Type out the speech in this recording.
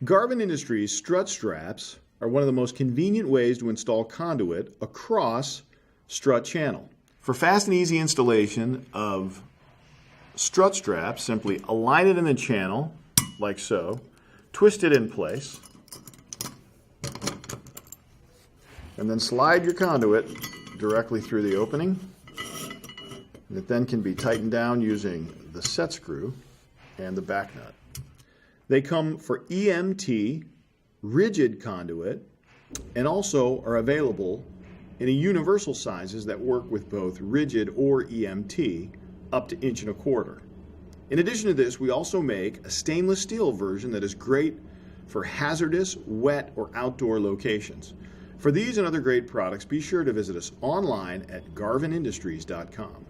Garvin Industries strut straps are one of the most convenient ways to install conduit across strut channel. For fast and easy installation of strut straps, simply align it in the channel like so, twist it in place, and then slide your conduit directly through the opening. And it then can be tightened down using the set screw and the back nut. They come for EMT, rigid conduit, and also are available in a universal sizes that work with both rigid or EMT up to 1.25 inches. In addition to this, we also make a stainless steel version that is great for hazardous, wet, or outdoor locations. For these and other great products, be sure to visit us online at garvinindustries.com.